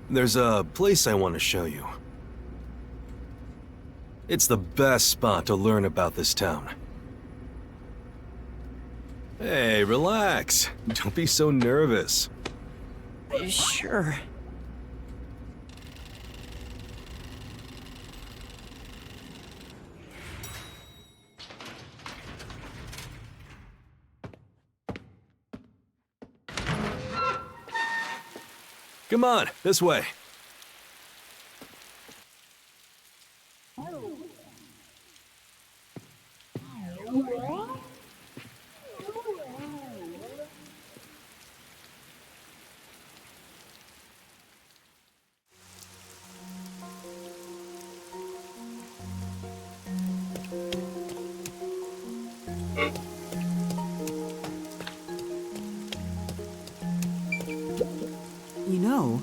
There's a place I want to show you. It's the best spot to learn about this town. Hey, relax. Don't be so nervous. Sure. Come on, this way. You know,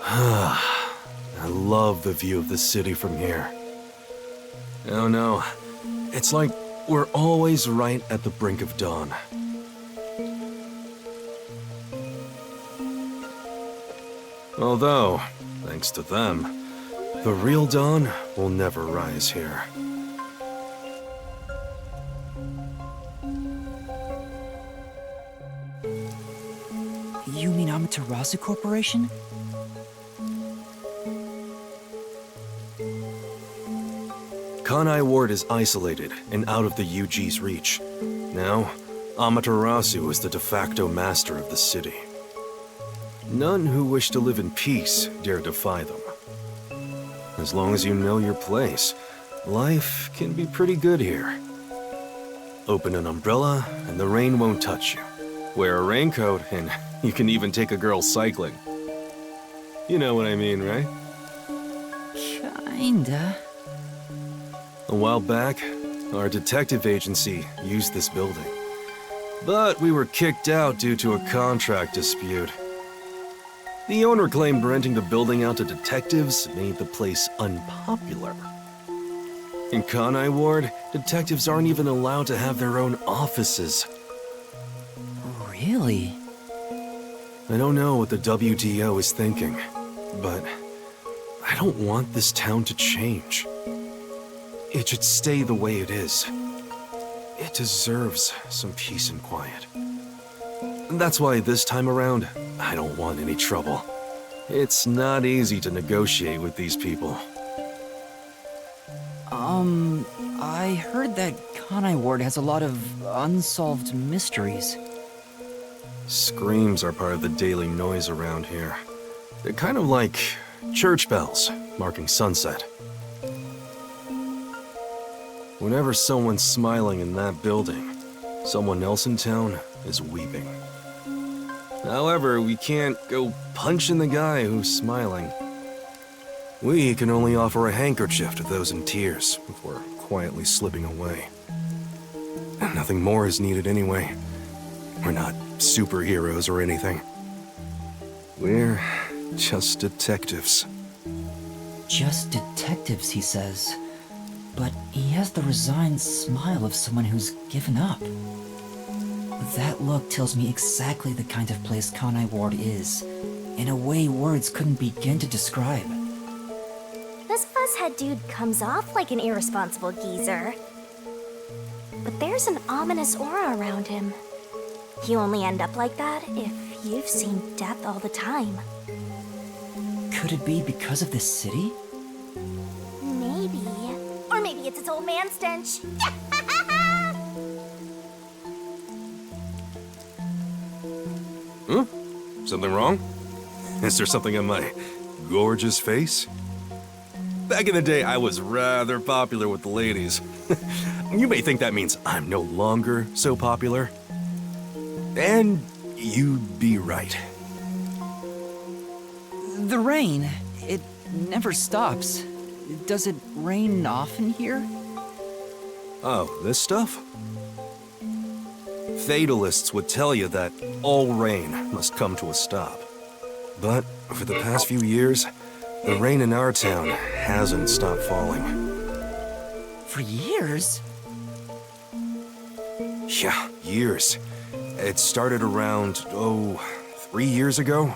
I love the view of the city from here. Oh no, it's like we're always right at the brink of dawn. Although, thanks to them, the real dawn will never rise here. you mean Amaterasu Corporation? Kanai Ward is isolated and out of the UG's reach. Now, Amaterasu is the de facto master of the city. None who wish to live in peace dare defy them. As long as you know your place, life can be pretty good here. Open an umbrella and the rain won't touch you. Wear a raincoat and you can even take a girl cycling. You know what I mean, right? Kinda. A while back, our detective agency used this building. But we were kicked out due to a contract dispute. The owner claimed renting the building out to detectives made the place unpopular. In Kanai Ward, detectives aren't even allowed to have their own offices. Really? I don't know what the WDO is thinking, but I don't want this town to change. It should stay the way it is. It deserves some peace and quiet. That's why this time around, I don't want any trouble. It's not easy to negotiate with these people. I heard that Kanai Ward has a lot of unsolved mysteries. Screams are part of the daily noise around here. They're kind of like church bells marking sunset. Whenever someone's smiling in that building, someone else in town is weeping. However, we can't go punching the guy who's smiling. We can only offer a handkerchief to those in tears before quietly slipping away. Nothing more is needed anyway. We're not superheroes or anything. We're just detectives. Just detectives, he says. But he has the resigned smile of someone who's given up. That look tells me exactly the kind of place Kanai Ward is, in a way words couldn't begin to describe. This fuzzhead dude comes off like an irresponsible geezer. But there's an ominous aura around him. You only end up like that if you've seen death all the time. Could it be because of this city? Maybe. Or maybe it's its old man stench. Huh? Something wrong? Is there something on my gorgeous face? Back in the day, I was rather popular with the ladies. You may think that means I'm no longer so popular. And you'd be right. The rain, it never stops. Does it rain often here? Oh, this stuff? Fatalists would tell you that all rain must come to a stop. But for the past few years, the rain in our town hasn't stopped falling. For years? Yeah, years. It started around, 3 years ago?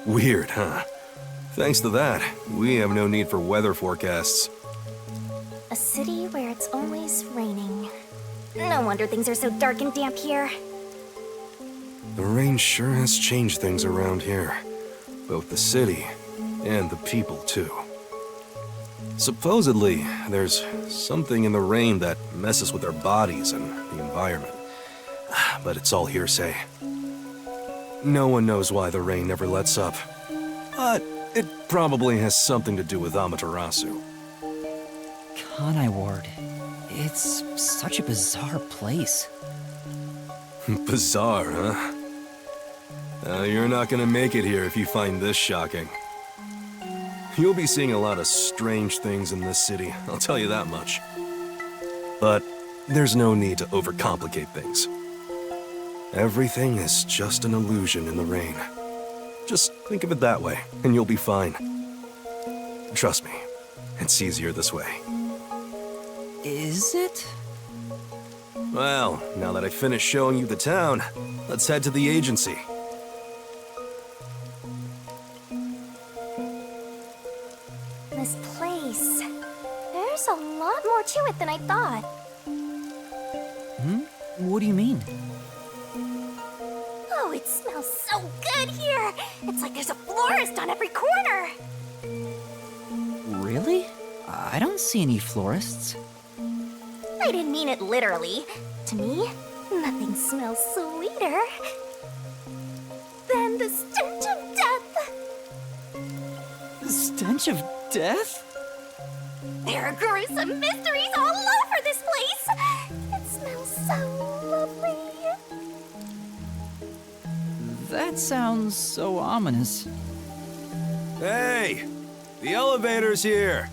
Weird, huh? Thanks to that, we have no need for weather forecasts. A city where it's always raining. No wonder things are so dark and damp here. The rain sure has changed things around here. Both the city and the people, too. Supposedly, there's something in the rain that messes with our bodies and the environment. But it's all hearsay. No one knows why the rain never lets up. But it probably has something to do with Amaterasu. Kanai Ward. It's such a bizarre place. Bizarre, huh? You're not gonna make it here if you find this shocking. You'll be seeing a lot of strange things in this city, I'll tell you that much. But there's no need to overcomplicate things. Everything is just an illusion in the rain. Just think of it that way, and you'll be fine. Trust me, it's easier this way. Is it? Well, now that I finished showing you the town, let's head to the agency. This place. There's a lot more to it than I thought. What do you mean? Oh, it smells so good here! It's like there's a florist on every corner! Really? I don't see any florists. I didn't mean it literally. To me, nothing smells sweeter than the stench of death! The stench of death? There are gruesome mysteries all over this place! It smells so lovely! That sounds so ominous. Hey! The elevator's here!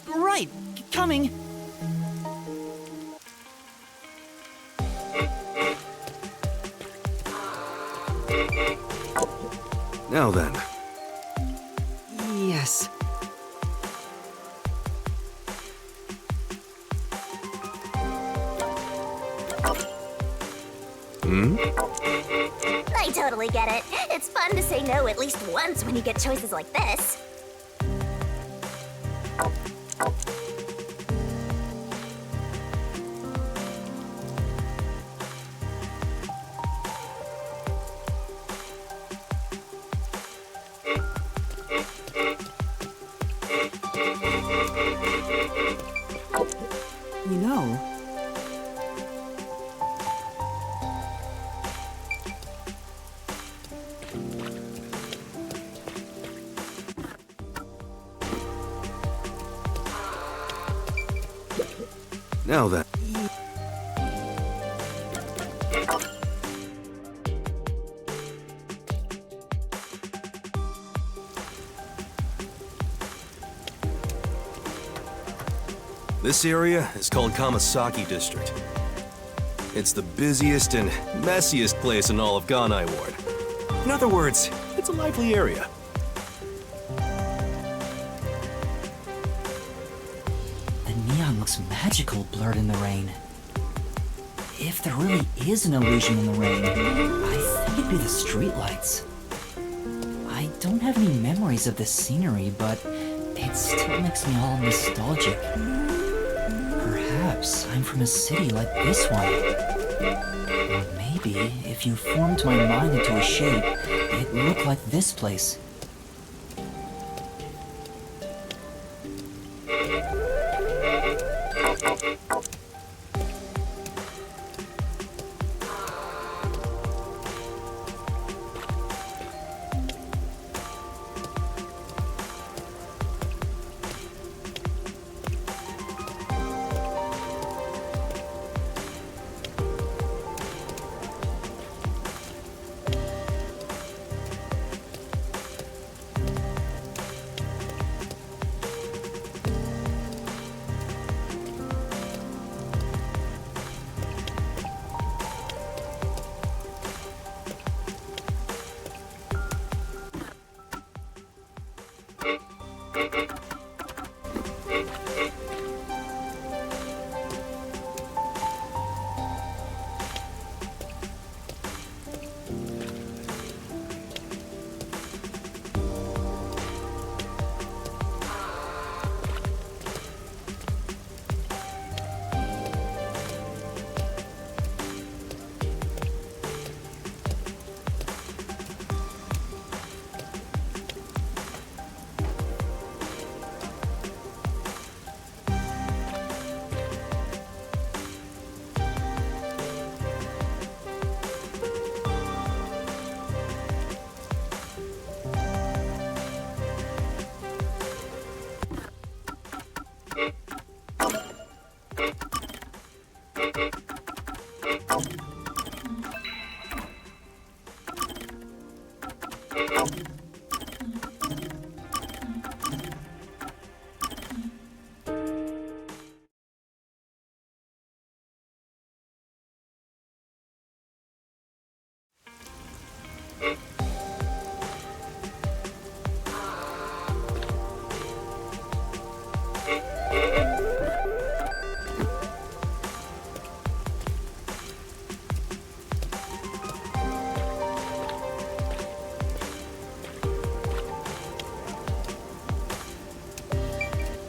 Right, coming. Now then. Yes. I totally get it. It's fun to say no at least once when you get choices like this. You know, Now then. This area is called Kamasaki District. It's the busiest and messiest place in all of Ganai Ward. In other words, it's a lively area. the neon looks magical blurred in the rain. If there really is an illusion in the rain, I think it'd be the streetlights. I don't have any memories of this scenery, but it still makes me all nostalgic. Perhaps I'm from a city like this one. Or maybe if you formed my mind into a shape, it looked like this place.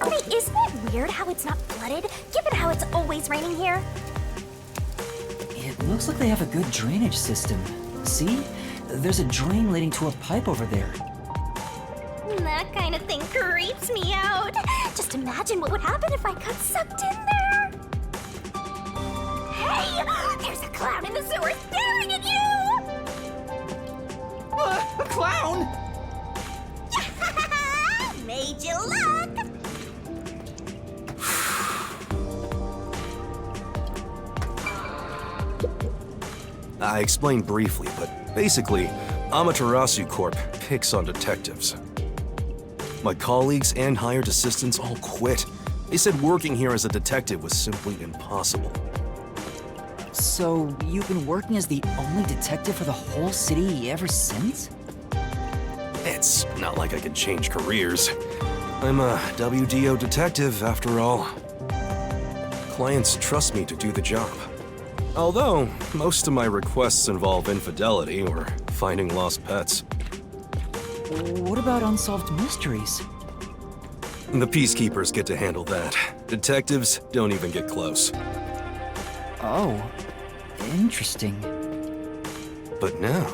Wait, isn't it weird how it's not flooded, given how it's always raining here? It looks like they have a good drainage system. See? There's a drain leading to a pipe over there. That kind of thing creeps me out. Just imagine what would happen if I got sucked in there. Hey! There's a clown in the sewer staring at you! A clown? Made you look! I explained briefly, but basically, Amaterasu Corp picks on detectives. My colleagues and hired assistants all quit. They said working here as a detective was simply impossible. So, you've been working as the only detective for the whole city ever since? It's not like I can change careers. I'm a WDO detective, after all. Clients trust me to do the job. Although, most of my requests involve infidelity or finding lost pets. What about unsolved mysteries? The peacekeepers get to handle that. Detectives don't even get close. Oh, interesting. But now,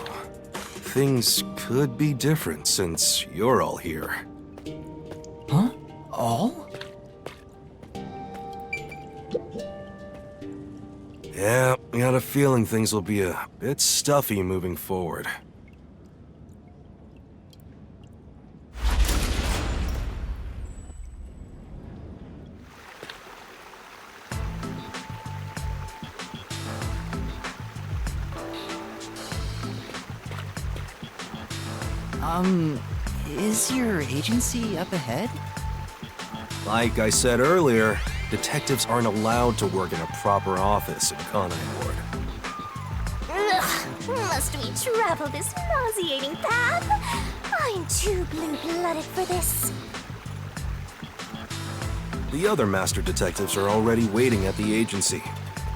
things could be different since you're all here. Huh? All? Yeah, I got a feeling things will be a bit stuffy moving forward. Is your agency up ahead? Like I said earlier, detectives aren't allowed to work in a proper office in Kanai Ward. Ugh, must we travel this nauseating path? I'm too blue-blooded for this. The other master detectives are already waiting at the agency.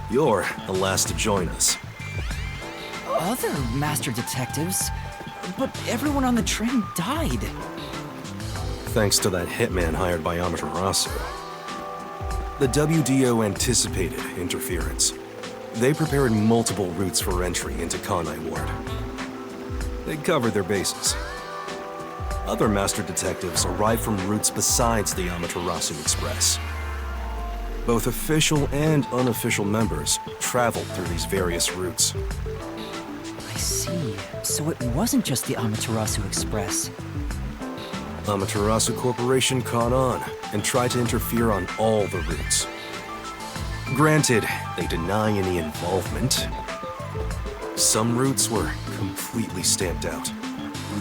You're the last to join us. Other master detectives? But everyone on the train died. Thanks to that hitman hired by Amaterasu. The WDO anticipated interference. They prepared multiple routes for entry into Kanai Ward. They covered their bases. Other master detectives arrived from routes besides the Amaterasu Express. Both official and unofficial members traveled through these various routes. I see. So it wasn't just the Amaterasu Express. Amaterasu Corporation caught on and tried to interfere on all the routes. Granted, they deny any involvement. Some routes were completely stamped out.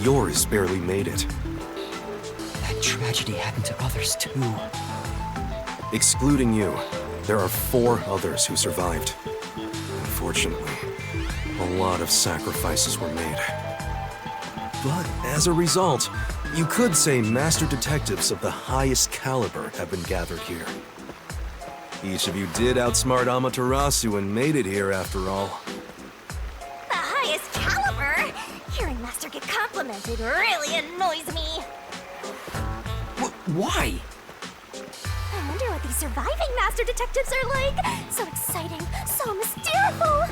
Yours barely made it. That tragedy happened to others too. Excluding you, there are 4 others who survived. Unfortunately, a lot of sacrifices were made. But as a result, you could say master detectives of the highest caliber have been gathered here. Each of you did outsmart Amaterasu and made it here after all. The highest caliber? Hearing Master get complimented really annoys me. Why? I wonder what these surviving Master Detectives are like. So exciting, so mysteriousful.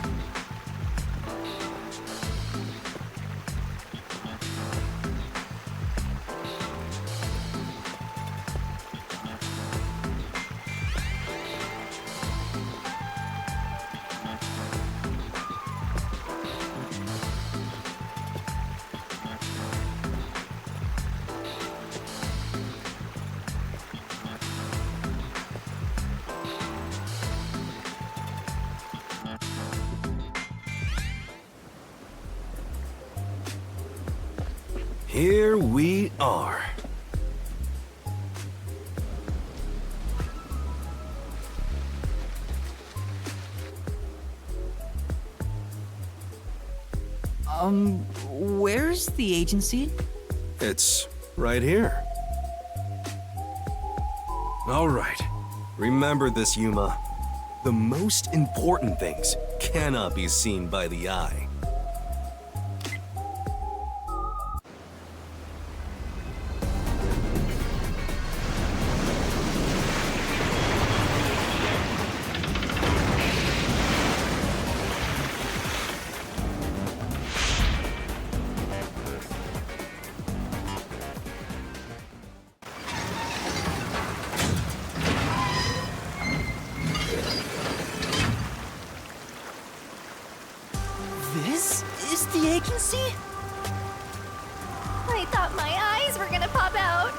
Here we are. Where's the agency? It's right here. All right. Remember this, Yuma. The most important things cannot be seen by the eye. This is the agency? I thought my eyes were gonna pop out.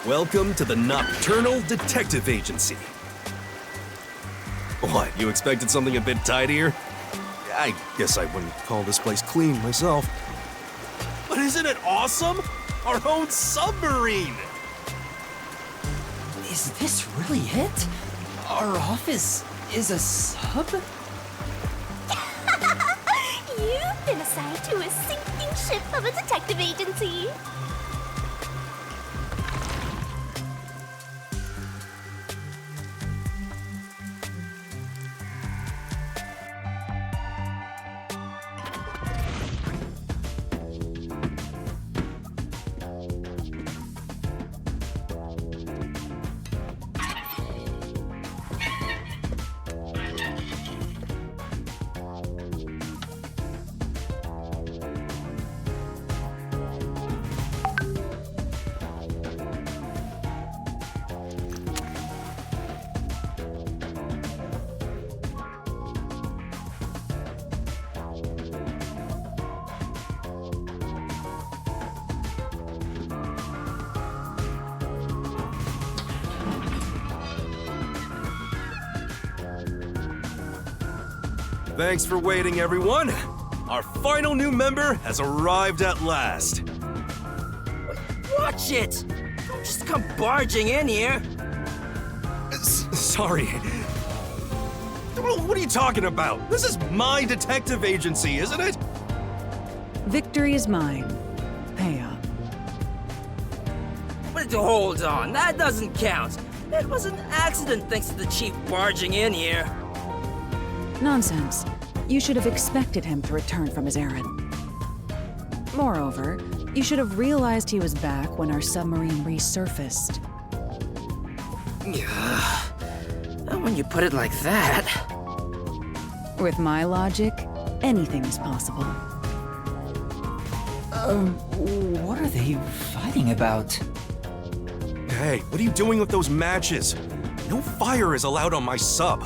Welcome to the Nocturnal Detective Agency. What, you expected something a bit tidier? I guess I wouldn't call this place clean myself. But isn't it awesome? Our own submarine! Is this really it? Our office is a sub? You've been assigned to a sinking ship of a detective agency. Thanks for waiting, everyone. Our final new member has arrived at last. Watch it! Don't just come barging in here. Sorry. What are you talking about? This is my detective agency, isn't it? Victory is mine. Pay up. But hold on, that doesn't count. It was an accident thanks to the chief barging in here. Nonsense. You should have expected him to return from his errand. Moreover, you should have realized he was back when our submarine resurfaced. When you put it like that. With my logic, anything is possible. What are they fighting about? Hey, what are you doing with those matches? No fire is allowed on my sub.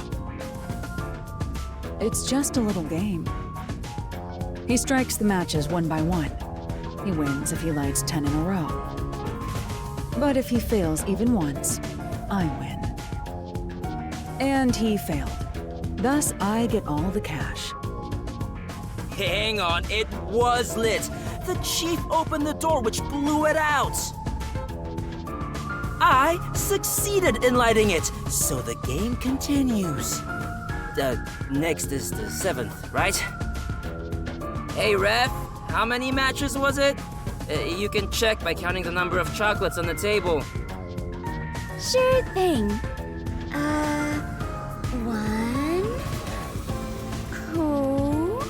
It's just a little game. He strikes the matches one by one. He wins if he lights 10 in a row. But if he fails even once, I win. And he failed. Thus, I get all the cash. Hang on, it was lit. The chief opened the door, which blew it out. I succeeded in lighting it, so the game continues. Next is the 7th, right? Hey, ref, how many matches was it? You can check by counting the number of chocolates on the table. Sure thing. 1, 2,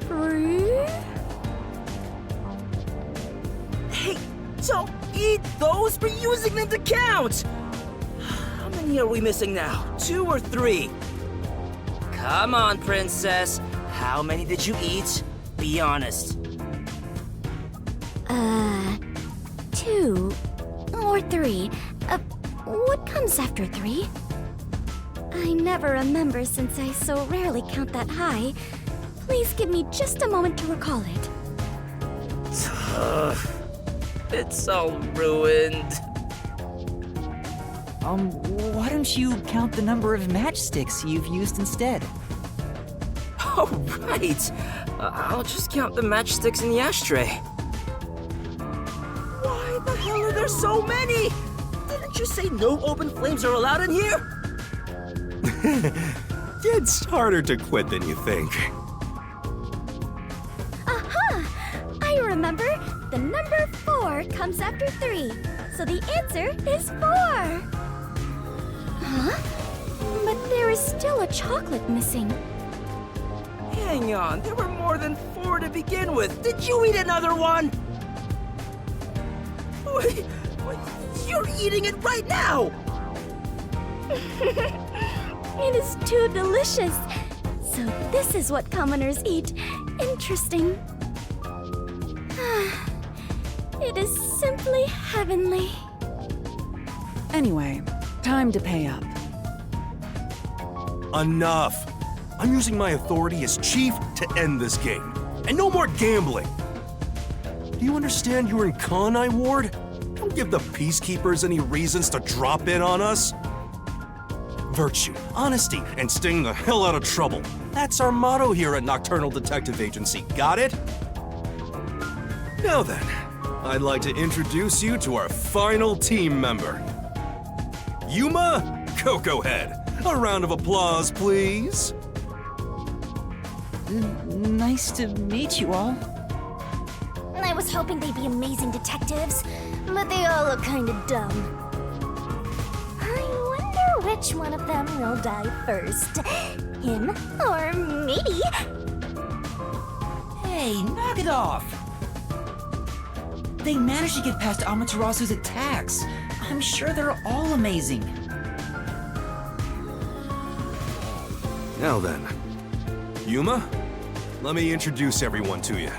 3. Hey, don't eat those! We're using them to count! How many are we missing now? 2 or 3? Come on, princess. How many did you eat? Be honest. 2 or 3. What comes after 3? I never remember since I so rarely count that high. Please give me just a moment to recall it. It's all ruined. Why don't you count the number of matchsticks you've used instead? Oh, right. I'll just count the matchsticks in the ashtray. Why the hell are there so many? Didn't you say no open flames are allowed in here? It's harder to quit than you think. Aha! I remember. The number 4 comes after 3. So the answer is 4. Huh? But there is still a chocolate missing. Hang on, there were more than 4 to begin with. Did you eat another one? Wait, you're eating it right now! It is too delicious. So this is what commoners eat. Interesting. It is simply heavenly. Anyway, time to pay up. Enough! I'm using my authority as chief to end this game. And no more gambling! Do you understand you're in Kanai Ward? Don't give the Peacekeepers any reasons to drop in on us. Virtue, honesty, and staying the hell out of trouble. That's our motto here at Nocturnal Detective Agency, got it? Now then, I'd like to introduce you to our final team member. Yuma Cocoa Head. A round of applause, please. Nice to meet you all. I was hoping they'd be amazing detectives, but they all look kind of dumb. I wonder which one of them will die first. Him or me? Hey, knock it off! They managed to get past Amaterasu's attacks. I'm sure they're all amazing. Now then, Yuma, let me introduce everyone to you.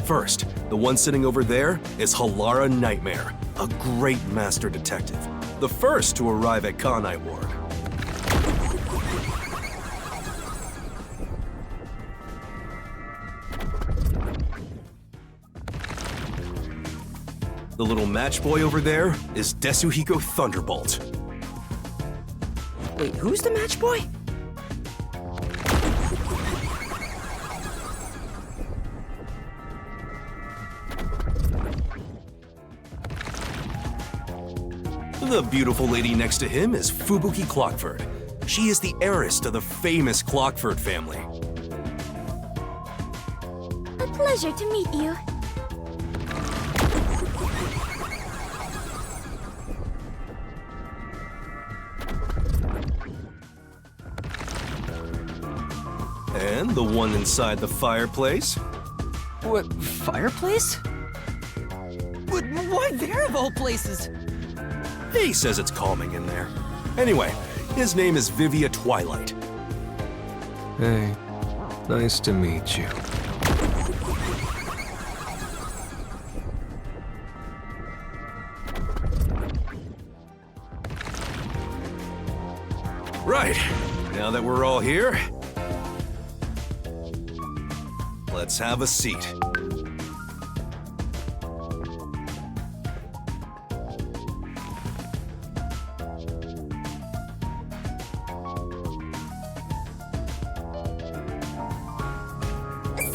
First, the one sitting over there is Halara Nightmare, a great master detective, the first to arrive at Kanai Ward. The little match boy over there is Desuhiko Thunderbolt. Wait, who's the match boy? The beautiful lady next to him is Fubuki Clockford. She is the heiress to the famous Clockford family. A pleasure to meet you. And the one inside the fireplace? What, fireplace? But why there of all places? He says it's calming in there. Anyway, his name is Vivia Twilight. Hey, nice to meet you. Right, now that we're all here, let's have a seat.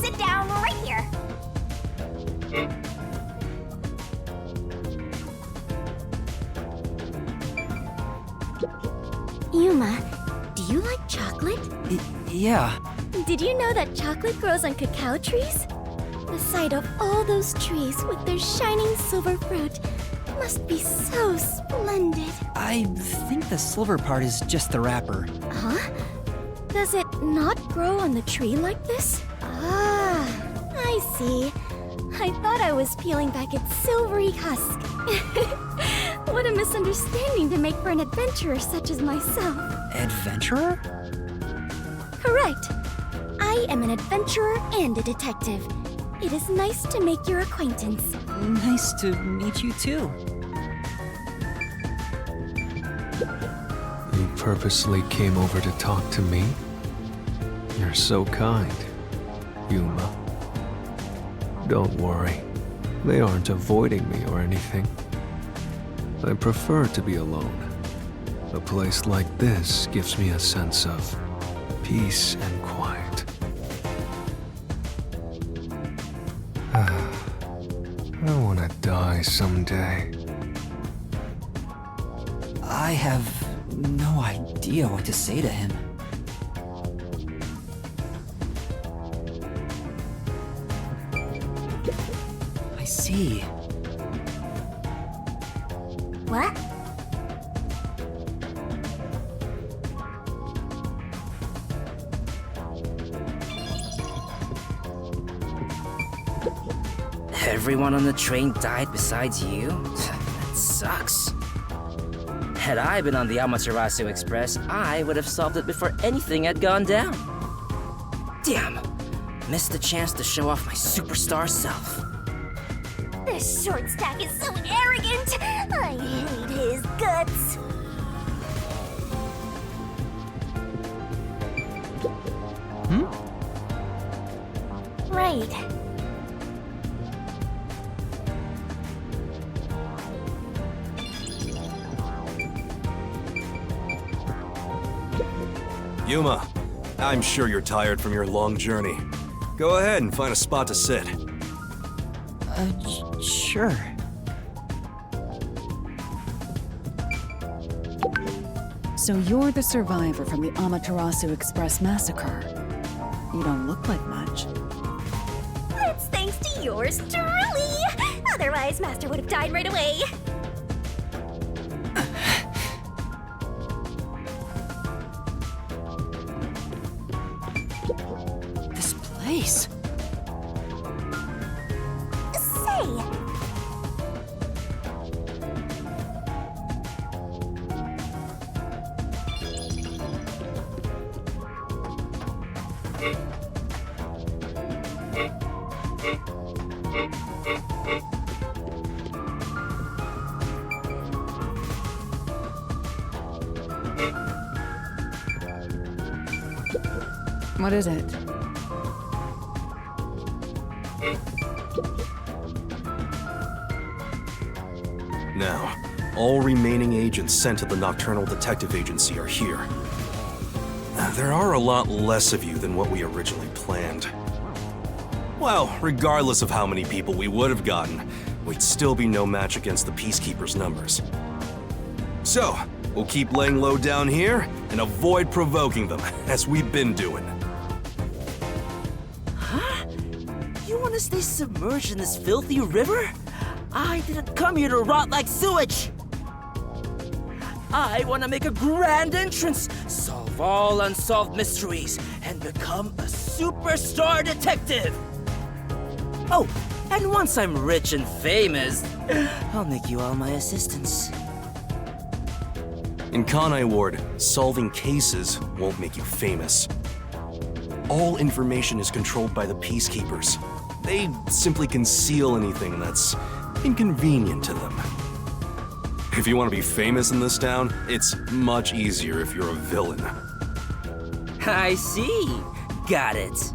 Sit down right here. Yuma, do you like chocolate? Yeah. Did you know that chocolate grows on cacao trees? The sight of all those trees with their shining silver fruit must be so splendid. I think the silver part is just the wrapper. Huh? Does it not grow on the tree like this? Ah, I see. I thought I was peeling back its silvery husk. What a misunderstanding to make for an adventurer such as myself. Adventurer? Correct. I am an adventurer and a detective. It is nice to make your acquaintance. Nice to meet you too. You purposely came over to talk to me? You're so kind, Yuma. Don't worry. They aren't avoiding me or anything. I prefer to be alone. A place like this gives me a sense of peace and quiet. I want to die someday. I have no idea what to say to him. I see. What? Everyone on the train died besides you? That sucks. Had I been on the Amaterasu Express, I would have solved it before anything had gone down. Damn! Missed the chance to show off my superstar self. This short stack is so arrogant! I hate his guts! Right. Yuma, I'm sure you're tired from your long journey. Go ahead and find a spot to sit. Sure. So you're the survivor from the Amaterasu Express massacre. You don't look like much. That's thanks to yours truly! Otherwise, Master would have died right away. This place. Say, What is it? Now, all remaining agents sent to the Nocturnal Detective Agency are here. There are a lot less of you than what we originally planned. Well, regardless of how many people we would have gotten, we'd still be no match against the Peacekeepers' numbers. So, we'll keep laying low down here and avoid provoking them, as we've been doing. Huh? You want to stay submerged in this filthy river? I didn't come here to rot like sewage! I want to make a grand entrance, solve all unsolved mysteries, and become a superstar detective! Oh, and once I'm rich and famous, I'll make you all my assistants. In Kanai Ward, solving cases won't make you famous. All information is controlled by the Peacekeepers. They simply conceal anything that's inconvenient to them. If you want to be famous in this town, it's much easier if you're a villain. I see. Got it.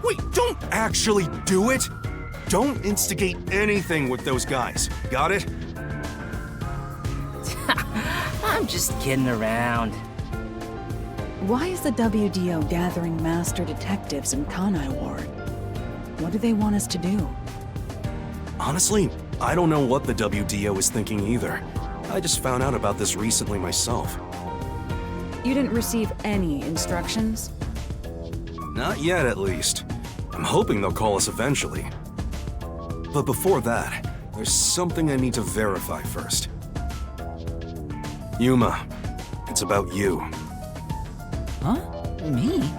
Wait, don't actually do it! Don't instigate anything with those guys. Got it? I'm just kidding around. Why is the WDO gathering master detectives in Kanai Ward? What do they want us to do? Honestly, I don't know what the WDO is thinking either. I just found out about this recently myself. You didn't receive any instructions? Not yet, at least. I'm hoping they'll call us eventually. But before that, there's something I need to verify first. Yuma, it's about you. Huh? Me?